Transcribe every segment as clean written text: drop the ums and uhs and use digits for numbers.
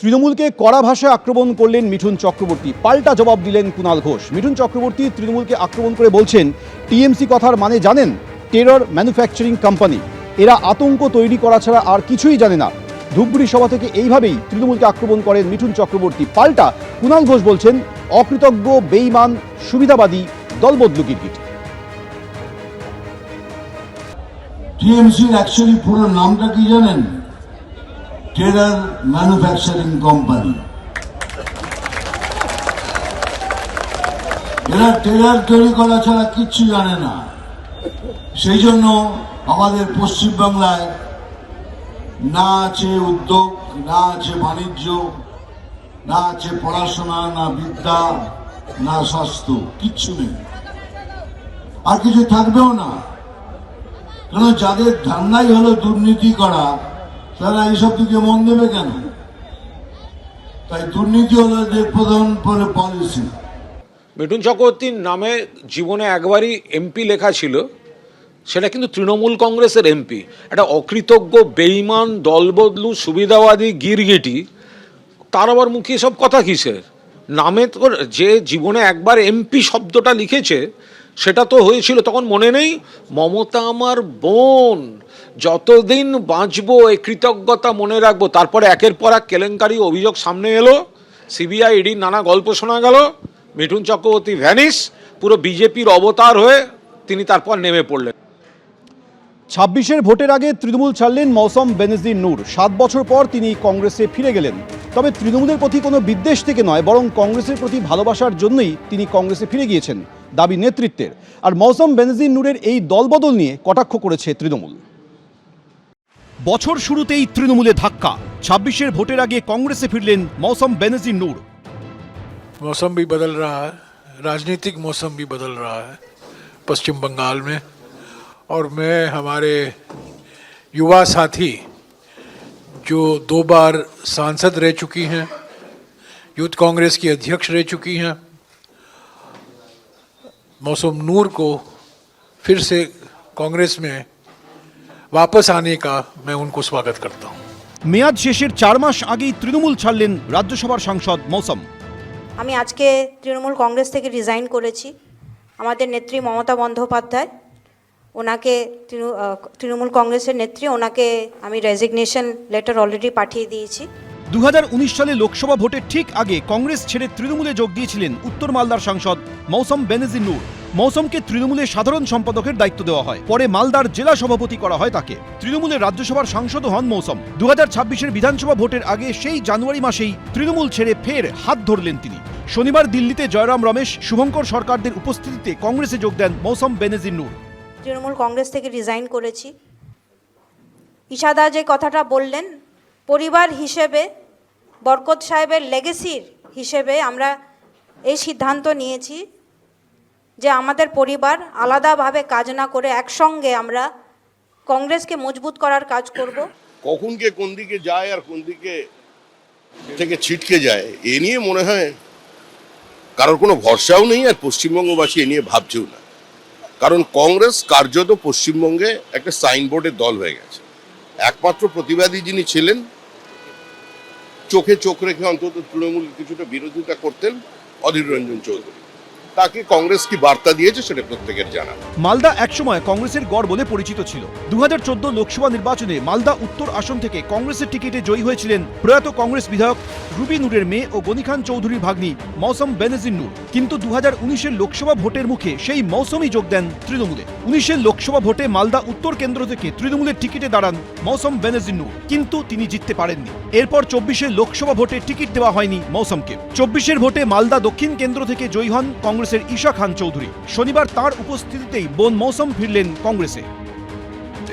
তৃণমূলকে কড়া ভাষায় আক্রমণ করলেন মিঠুন চক্রবর্তী, পাল্টা জবাব দিলেন কুণাল ঘোষ। মিঠুন চক্রবর্তী তৃণমূলকে আক্রমণ করে বলছেন, টিএমসি কথার মানে জানেন? টেরর ম্যানুফ্যাকচারিং কোম্পানি, এরা আতঙ্ক তৈরি করা ছাড়া আর কিছুই জানে না। ধূপগুড়ি সভা থেকে এইভাবেই তৃণমূলকে আক্রমণ করেন মিঠুন চক্রবর্তী। পাল্টা কুণাল ঘোষ বলছেন, অকৃতজ্ঞ, বেঈমান, সুবিধাবাদী, দলবদলু গিরগিট। টিএমসির অ্যাকচুয়ালি পুরো নামটা কি জানেন? Terror manufacturing company. এরা টেরর তৈরি করা ছাড়া কিচ্ছু জানে না। সেই জন্য আমাদের পশ্চিমবাংলায় না আছে উদ্যোগ, না আছে বাণিজ্য, না আছে পড়াশোনা, না বিদ্যা, না স্বাস্থ্য, কিচ্ছু নেই, আর কিছু থাকবেও না। কেন, যাদের ধান্দাই হলো দুর্নীতি করা, তারা এইসব দিকে মন দেবে কেন? তাই দুর্নীতি হলো এদের প্রধান পলিসি। মিঠুন চক্রবর্তীর নামে জীবনে একবারই এমপি লেখা ছিল, সেটা কিন্তু তৃণমূল কংগ্রেসের এমপি। একটা অকৃতজ্ঞ, বেঈমান, দলবদলু, সুবিধাবাদী, গিরগিটি, তার আবার মুখে সব কথা কিসের? নামে তো যে জীবনে একবার এমপি শব্দটা লিখেছে, সেটা তো হয়েছিল তখন মনে নেই? মমতা আমার বোন, যতদিন বাঁচবো এই কৃতজ্ঞতা মনে রাখবো। তারপরে একের পর এক কেলেঙ্কারি, অভিযোগ সামনে এলো, সিবিআই ইডির নানা গল্প শোনা গেল, মিঠুন চক্রবর্তী ভ্যানিস, পুরো বিজেপির অবতার হয়ে তিনি তারপর নেমে পড়লেন। 26-এর ভোটের আগে তৃণমূল ছাড়লেন মৌসম বেনজির নূর। 7 বছর পর তিনি কংগ্রেসে ফিরে গেলেন। তবে তৃণমূলের প্রতি কোনো বিদ্বেষ থেকে নয়, বরং কংগ্রেসের প্রতি ভালোবাসার জন্যই তিনি কংগ্রেসে ফিরে গিয়েছেন, দাবি নেতৃত্বের। আর মৌসম বেনজির নূরের এই দলবদল নিয়ে কটাক্ষ করেছে তৃণমূল। বছর শুরুতেই তৃণমূলে ধাক্কা, 26-এর ভোটের আগে কংগ্রেসে ফিরলেন মৌসম বেনজির নূর। मौसम भी बदल रहा है, राजनीतिक मौसम भी बदल रहा है पश्चिम बंगाल में, और मैं हमारे युवा साथी जो 2 बार सांसद रह चुकी हैं, यूथ कांग्रेस की अध्यक्ष रह चुकी हैं, मौसम नूर को फिर से कांग्रेस में वापस आने का मैं उनको स्वागत करता हूँ। মেয়াদ শেষের 4 মাস আগেই তৃণমূল ছাড়লেন রাজ্যসভার সাংসদ মৌসম। আমি আজকে তৃণমূল কংগ্রেস থেকে রিজাইন করেছি। আমাদের নেত্রী মমতা বন্দ্যোপাধ্যায়, ওনাকে তৃণমূল কংগ্রেসের নেত্রী, ওনাকে আমি রেজিগনেশন লেটার অলরেডি পাঠিয়ে দিয়েছি। 2019 সালে লোকসভা ভোটের ঠিক আগে কংগ্রেস ছেড়ে তৃণমূলে যোগ দিয়েছিলেন উত্তর মালদার সাংসদ মৌসম বেনজির নূর। মৌসমকে তৃণমূলের সাধারণ সম্পাদকের দায়িত্ব দেওয়া হয়, পরে মালদার জেলা সভাপতি করা হয় তাকে। তৃণমূলের রাজ্যসভার সাংসদও হন মৌসম। 2026-এর বিধানসভা ভোটের আগে সেই জানুয়ারি মাসেই তৃণমূল ছেড়ে ফের হাত ধরলেন তিনি। শনিবার দিল্লিতে জয়রাম রমেশ, শুভঙ্কর সরকারদের উপস্থিতিতে কংগ্রেসে যোগ দেন মৌসম বেনজির নূর। তৃণমূল কংগ্রেস থেকে রিজাইন করেছি। ইশাদা যে কথাটা বললেন, পরিবার হিসেবে, বরকত সাহেবের লেগেসির হিসেবে আমরা এই সিদ্ধান্ত নিয়েছি যে আমাদের পরিবার আলাদাভাবে কাজ না করে একসঙ্গে আমরা কংগ্রেসকে মজবুত করার কাজ করব। কখন কে কোন দিকে যায় আর কোন দিকে থেকে ছিটকে যায়, এ নিয়ে মনে হয় কারোর কোনো ভরসাও নেই, আর পশ্চিমবঙ্গবাসী এ নিয়ে ভাবছেও না। কারণ কংগ্রেস কার্যত পশ্চিমবঙ্গে একটা সাইনবোর্ডের দল হয়ে গেছে। একমাত্র প্রতিবাদী যিনি ছিলেন, চোখে চোখ রেখে অন্তত তৃণমূল কিছুটা বিরোধিতা করতেন, অধীর রঞ্জন চৌধুরী, তাকে কংগ্রেস কি বার্তা দিয়েছে সেটা প্রত্যেকের জানা। মালদা একসময় কংগ্রেসের গড় বলে পরিচিত ছিল। 2014 লোকসভা নির্বাচনে মালদা উত্তর আসন থেকে কংগ্রেসের টিকিটে জয়ী হয়েছিলেন প্রয়াত কংগ্রেস বিধায়ক রুবি নূরের মেয়ে ও গনি খান চৌধুরীর ভাগ্নি মৌসম বেনজির নূর। কিন্তু 2019-এর লোকসভা ভোটের মুখে সেই মৌসমই যোগ দেন তৃণমূলে। 19-এর লোকসভা ভোটে মালদা উত্তর কেন্দ্র থেকে তৃণমূলের টিকিটে দাঁড়ান মৌসম বেনজির নূর, কিন্তু তিনি জিততে পারেননি। এরপর 24-এর লোকসভা ভোটে টিকিট দেওয়া হয়নি মৌসমকে। 24-এর ভোটে মালদা দক্ষিণ কেন্দ্র থেকে জয়ী হন কংগ্রেসের ঈশা খান চৌধুরী। শনিবার তার উপস্থিতিতেই বোন মৌসম ফিরলেন কংগ্রেসে।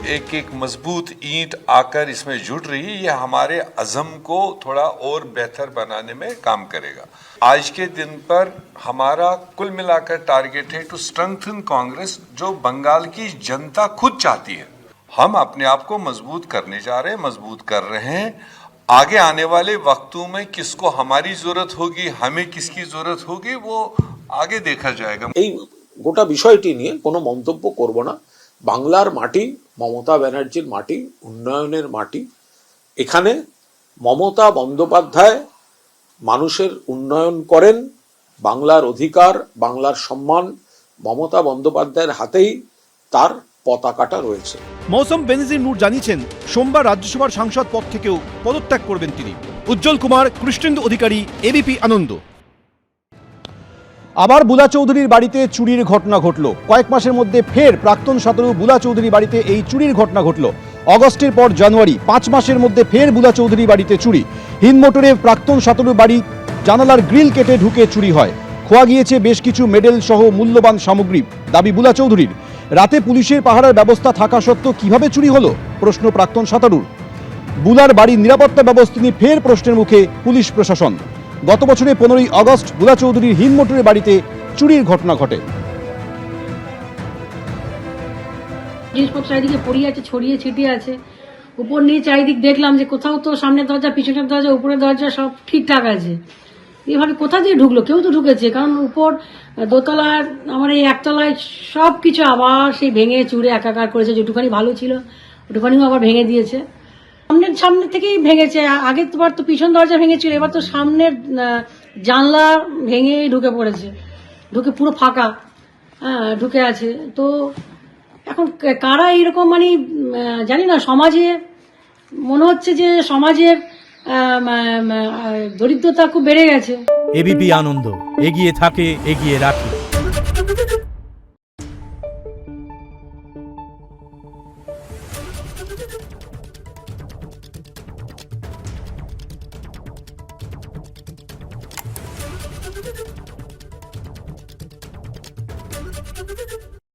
एक एक मजबूत ईंट आकर इसमें जुड़ रही है, ये हमारे अज़म को थोड़ा और बेहतर बनाने में काम करेगा। आज के दिन पर हमारा कुल मिलाकर टारगेट है टू स्ट्रेंथन कांग्रेस, जो बंगाल की जनता खुद चाहती है। हम अपने आप को मजबूत करने जा रहे हैं, मजबूत कर रहे हैं। आगे आने वाले वक्तों में किसको हमारी जरूरत होगी, हमें किसकी जरूरत होगी, वो आगे देखा जाएगा। এই গোটা বিষয়টি নিয়ে কোনো মন্তব্য করব না। বাংলার মাটি, মমতা ব্যানার্জির মাটি, উন্নয়নের মাটি। এখানে মমতা বন্দ্যোপাধ্যায় মানুষের উন্নয়ন করেন, বাংলার অধিকার, বাংলার সম্মান মমতা বন্দ্যোপাধ্যায়ের হাতেই তার পতাকাটা রয়েছে। মৌসম বেনজির নূর জানিয়েছেন সোমবার রাজ্যসভার সাংসদ পদ থেকেও পদত্যাগ করবেন তিনি। উজ্জ্বল কুমার, কৃষ্ণেন্দু অধিকারী, এবিপি আনন্দ। আবার বুলা চৌধুরীর বাড়িতে চুরির ঘটনা ঘটল। কয়েক মাসের মধ্যে ফের প্রাক্তন সাঁতারু বুলা চৌধুরী বাড়িতে এই চুরির ঘটনা ঘটল। অগস্টের পর জানুয়ারি, 5 মাসের মধ্যে ফের বুলা চৌধুরী বাড়িতে চুরি। হিন্দমোটরে প্রাক্তন সাঁতারু বাড়ি জানালার গ্রিল কেটে ঢুকে চুরি হয়। খোয়া গিয়েছে বেশ কিছু মেডেল সহ মূল্যবান সামগ্রী, দাবি বুলা চৌধুরীর। রাতে পুলিশের পাহারার ব্যবস্থা থাকা সত্ত্বেও কিভাবে চুরি হলো, প্রশ্ন প্রাক্তন সাঁতারুর। বুলার বাড়ির নিরাপত্তা ব্যবস্থা নিয়ে ফের প্রশ্নের মুখে পুলিশ প্রশাসন। গত বছরে 15ই আগস্ট বুলা চৌধুরীর হিন্দমোটরের বাড়িতে চুরির ঘটনা ঘটে। জিনিসপত্র চারিদিকে পড়িয়ে আছে, ছড়িয়ে ছিটিয়ে আছে, উপর নিয়ে চারিদিক দেখলাম যে কোথাও তো সামনের দরজা, পিছনের দরজা, উপরের দরজা সব ঠিকঠাক আছে। এভাবে কোথা দিয়ে ঢুকলো? কেউ তো ঢুকেছে, কারণ উপর দোতলার আমার এই একতলায় সব কিছু আবার সেই ভেঙে চুরে একাকার করেছে। যেটুখানি ভালো ছিল ওটুখানিও আবার ভেঙে দিয়েছে। সামনে থেকেই ভেঙেছে। আগের বার তো পিছন দরজা ভেঙেছিল, এবার তো সামনের জানলা ভেঙে ঢুকে পড়েছে, ঢুকে পুরো ফাঁকা ঢুকে আছে। তো এখন কারা এইরকম, মানে জানি না, সমাজে মনে হচ্ছে যে সমাজের দরিদ্রতা খুব বেড়ে গেছে। এবিপি আনন্দ, এগিয়ে থাকে, এগিয়ে রাখে।